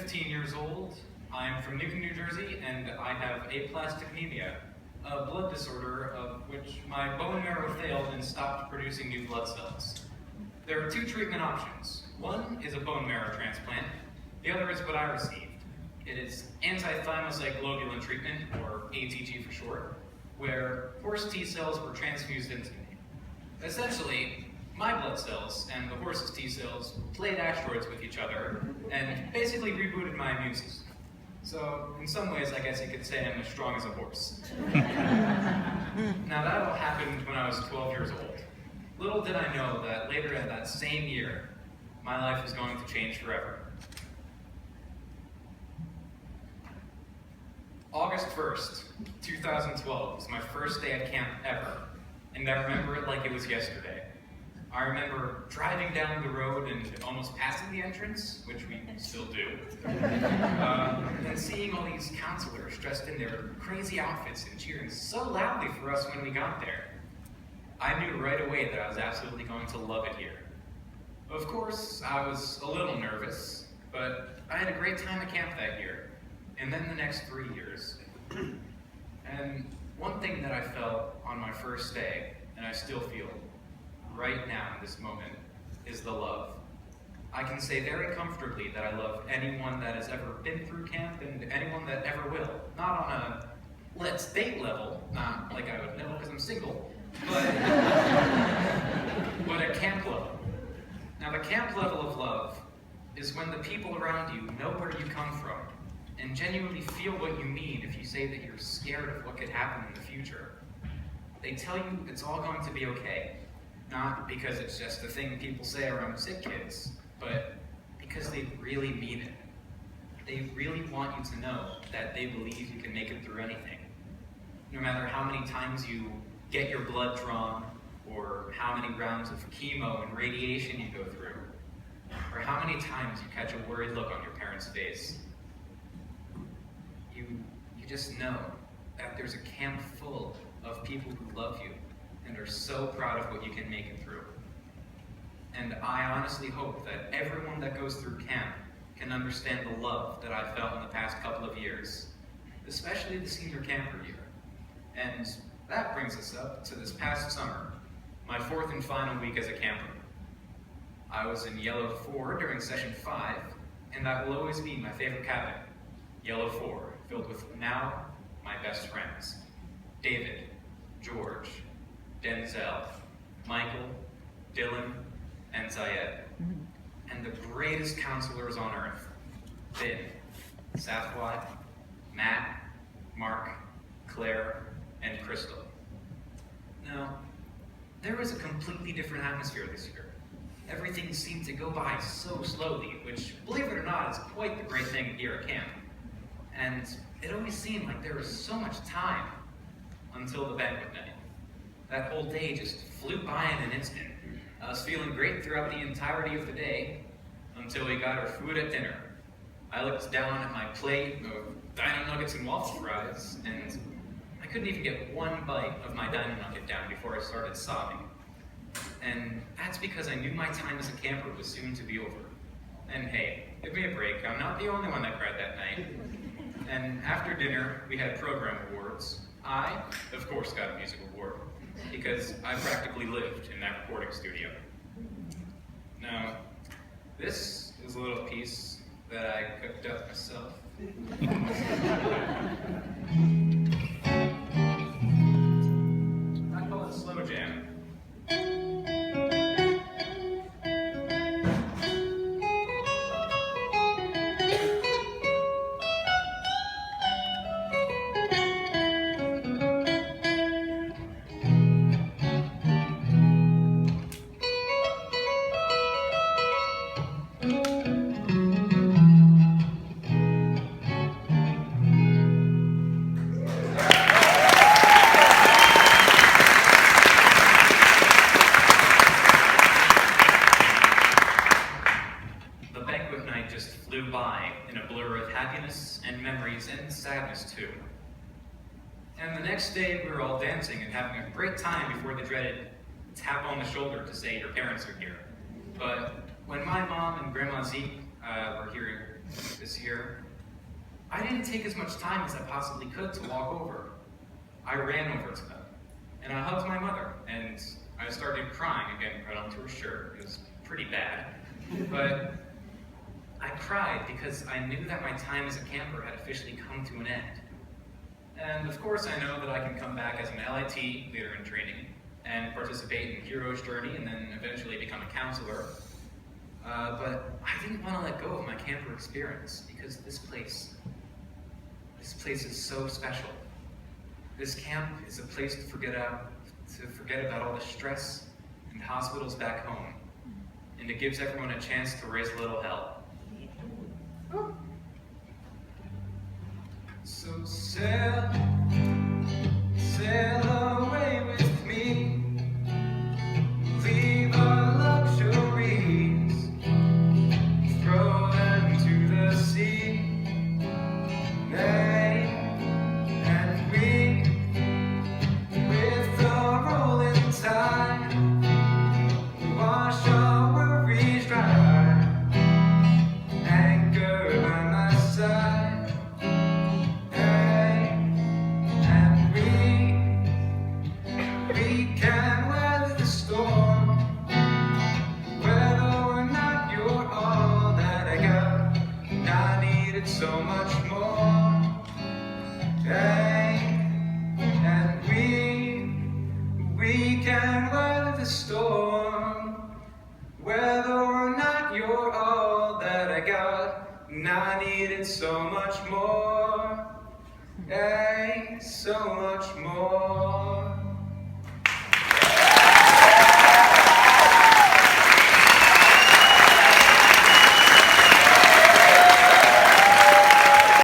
15 years old. I'm from Newton, New Jersey, and I have aplastic anemia, a blood disorder of which my bone marrow failed and stopped producing new blood cells. There are two treatment options. One is a bone marrow transplant. The other is what I received. It is anti-thymocyte globulin treatment, or ATG for short, where horse T cells were transfused into me. Essentially, my blood cells and the horse's T cells played asteroids with each other and basically rebooted my immune system. So, in some ways, I guess you could say I'm as strong as a horse. Now, that all happened when I was 12 years old. Little did I know that later in that same year, my life was going to change forever. August 1st, 2012 was my first day at camp ever, and I remember it like it was yesterday. I remember driving down the road and almost passing the entrance, which we still do, and seeing all these counselors dressed in their crazy outfits and cheering so loudly for us when we got there. I knew right away that I was absolutely going to love it here. Of course, I was a little nervous, but I had a great time at camp that year, and then the next 3 years. And one thing that I felt on my first day, and I still feel right now in this moment, is the love. I can say very comfortably that I love anyone that has ever been through camp and anyone that ever will. Not on a let's date level, not like I would know because I'm single, but at camp level. Now the camp level of love is when the people around you know where you come from and genuinely feel what you mean if you say that you're scared of what could happen in the future. They tell you it's all going to be okay. Not because it's just a thing people say around sick kids, but because they really mean it. They really want you to know that they believe you can make it through anything. No matter how many times you get your blood drawn, or how many rounds of chemo and radiation you go through, or how many times you catch a worried look on your parents' face. You just know that there's a camp full of people who love you and are so proud of what you can make it through. And I honestly hope that everyone that goes through camp can understand the love that I felt in the past couple of years, especially the senior camper year. And that brings us up to this past summer, my fourth and final week as a camper. I was in Yellow 4 during session 5, and that will always be my favorite cabin. Yellow 4, filled with now my best friends, David, George, Denzel, Michael, Dylan, and Zayed. And the greatest counselors on earth, Vin, Safwat, Matt, Mark, Claire, and Crystal. Now, there was a completely different atmosphere this year. Everything seemed to go by so slowly, which, believe it or not, is quite the great thing here at camp. And it always seemed like there was so much time until the banquet night. That whole day just flew by in an instant. I was feeling great throughout the entirety of the day until we got our food at dinner. I looked down at my plate of dino nuggets and waffle fries, and I couldn't even get one bite of my dino nugget down before I started sobbing. And that's because I knew my time as a camper was soon to be over. And hey, give me a break, I'm not the only one that cried that night. And after dinner, we had program awards. I, of course, got a music award, because I practically lived in that recording studio. Now, this is a little piece that I cooked up myself. I call it Slow Jam. Sadness too. And the next day we were all dancing and having a great time before the dreaded tap on the shoulder to say your parents are here. But when my mom and Grandma Zeke were here this year, I didn't take as much time as I possibly could to walk over. I ran over to them, and I hugged my mother, and I started crying again right onto her shirt. It was pretty bad, but I cried because I knew that my time as a camper had officially come to an end. And of course I know that I can come back as an LIT, leader in training, and participate in Hero's Journey and then eventually become a counselor. But I didn't want to let go of my camper experience because this place is so special. This camp is a place to forget about all the stress and hospitals back home. And it gives everyone a chance to raise a little hell. So sail away with me, leave our luxuries, throw them to the sea, and we, with the rolling tide, wash our worries dry, anchor by my side. So much more, and we can weather the storm, whether or not you're all that I got, and I needed so much more, so much more.